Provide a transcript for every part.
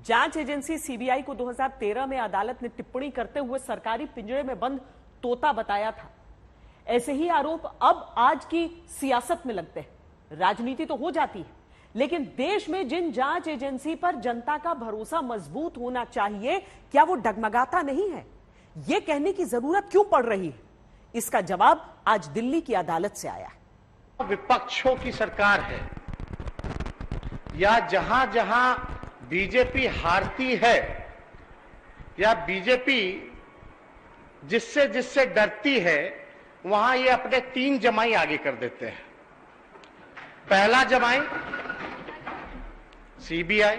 जांच agency CBI को 2013 में अदालत ने टिप्पणी करते हुए सरकारी पिंजरे में बंद तोता बताया था। ऐसे ही आरोप अब आज की सियासत में लगते हैं। राजनीति तो हो जाती है, लेकिन देश में जिन जांच एजेंसी पर जनता का भरोसा मजबूत होना चाहिए, क्या वो डगमगाता नहीं है? यह कहने की जरूरत क्यों पड़ रही है? इसका जवाब आज दिल्ली की अदालत से आया है। विपक्षों की सरकार है या जहां जहां बीजेपी हारती है या बीजेपी जिससे जिससे डरती है, वहां ये अपने 3 जमाई आगे कर देते हैं। पहला जमाई सीबीआई,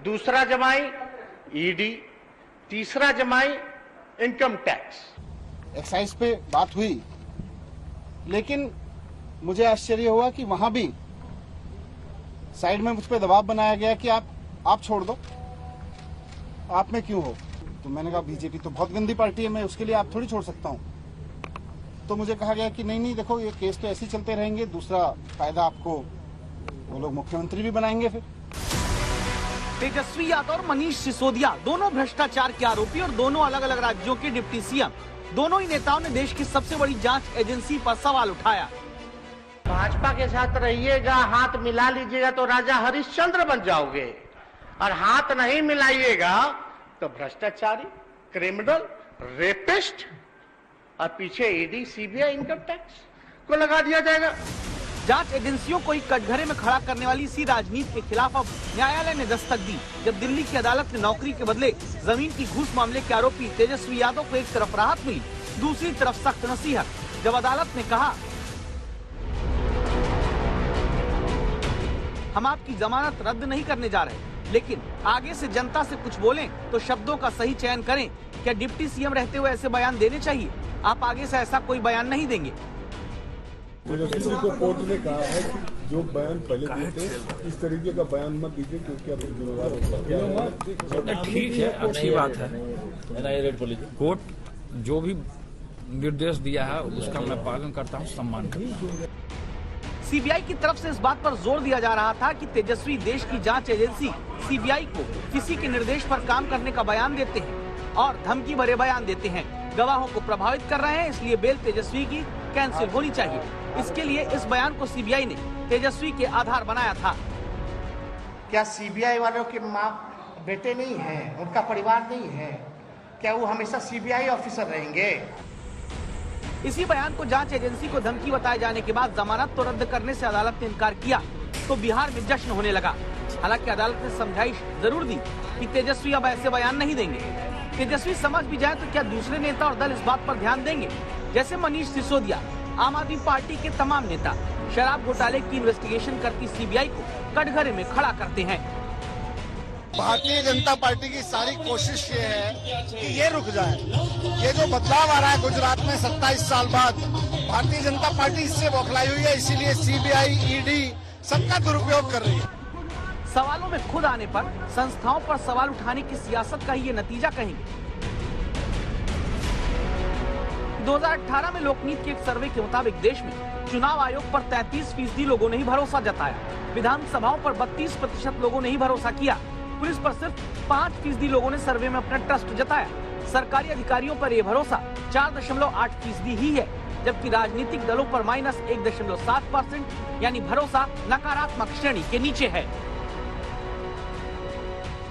दूसरा जमाई ईडी, तीसरा जमाई इनकम टैक्स। एक्साइज पे बात हुई, लेकिन मुझे आश्चर्य हुआ कि वहां भी साइड में मुझ पे दबाव बनाया गया कि आप छोड़ दो, आप में क्यों हो। तो मैंने कहा बीजेपी तो बहुत गंदी पार्टी है, मैं उसके लिए आप थोड़ी छोड़ सकता हूं। तो मुझे कहा गया कि नहीं देखो, ये केस तो ऐसे ही चलते रहेंगे, दूसरा फायदा आपको वो लोग मुख्यमंत्री भी बनाएंगे। फिर तेजस्वी यादव और मनीष सिसोदिया दोनों भ्रष्टाचार के आरोपी और दोनों अलग अलग राज्यों के डिप्टी सीएम। दोनों ही नेताओं ने देश की सबसे बड़ी जांच एजेंसी पर सवाल उठाया। भाजपा के साथ रहिएगा, हाथ मिला लीजिएगा तो राजा हरिश्चंद्र बन जाओगे, और हाथ नहीं मिलाइएगा तो भ्रष्टाचारी, क्रिमिनल, रेपिस्ट, और पीछे ईडी, सीबीआई, इनकम टैक्स को लगा दिया जाएगा। जांच एजेंसियों को कटघरे में खड़ा करने वाली इसी राजनीति के खिलाफ अब न्यायालय ने दस्तक दी, जब दिल्ली की अदालत ने नौकरी के बदले जमीन की घूस मामले के आरोपी तेजस्वी यादव को एक तरफ राहत मिली, दूसरी तरफ सख्त नसीहत। जब अदालत ने कहा हम आपकी जमानत रद्द नहीं करने जा रहे, लेकिन आगे से जनता से कुछ बोलें तो शब्दों का सही चयन करें। क्या डिप्टी सीएम रहते हुए ऐसे बयान देने चाहिए? आप आगे से ऐसा कोई बयान नहीं देंगे। तेजस्वी को कोर्ट ने कहा है कि जो बयान पहले दिए थे, इस तरीके का बयान मत दीजिए, क्योंकि आप जिम्मेदार हो। ठीक है, अच्छी बात है। कोर्ट जो भी निर्देश दिया है उसका मैं पालन करता हूँ, सम्मान करता हूँ। सीबीआई की तरफ से इस बात पर जोर दिया जा रहा था कि तेजस्वी देश की जांच एजेंसी सीबीआई को किसी के निर्देश पर काम करने का बयान देते हैं और धमकी भरे बयान देते हैं, गवाहों को प्रभावित कर रहे हैं, इसलिए बेल तेजस्वी की कैंसिल होनी चाहिए। इसके लिए इस बयान को सीबीआई ने तेजस्वी के आधार बनाया था। क्या सीबीआई वालों के माँ बेटे नहीं हैं, उनका परिवार नहीं है? क्या वो हमेशा सीबीआई ऑफिसर रहेंगे? इसी बयान को जांच एजेंसी को धमकी बताए जाने के बाद जमानत तो रद्द करने से अदालत ने इनकार किया, तो बिहार में जश्न होने लगा। हालांकि अदालत ने समझाइश जरूर दी कि तेजस्वी अब ऐसे बयान नहीं देंगे। तेजस्वी समझ भी जाए तो क्या दूसरे नेता और दल इस बात पर ध्यान देंगे? जैसे मनीष सिसोदिया, आम आदमी पार्टी के तमाम नेता शराब घोटाले की इन्वेस्टिगेशन करती सीबीआई को कटघरे में खड़ा करते हैं। भारतीय जनता पार्टी की सारी कोशिश ये है कि ये रुक जाए। ये जो बदलाव आ रहा है गुजरात में 27 साल बाद, भारतीय जनता पार्टी इससे बौखलाई हुई है, इसीलिए सीबीआई, ईडी सबका दुरुपयोग कर रही है। सवालों में खुद आने पर संस्थाओं पर सवाल उठाने की सियासत का ही ये नतीजा कहेंगे। 2018 में लोकनीति के एक सर्वे के मुताबिक देश में चुनाव आयोग पर 33% लोगों ने ही भरोसा जताया। विधानसभाओं पर 32% लोगों ने ही भरोसा किया। पुलिस पर सिर्फ 5% लोगों ने सर्वे में अपना ट्रस्ट जताया। सरकारी अधिकारियों पर यह भरोसा 4.8% ही है, जबकि राजनीतिक दलों पर -1.7%, यानी भरोसा नकारात्मक श्रेणी के नीचे है।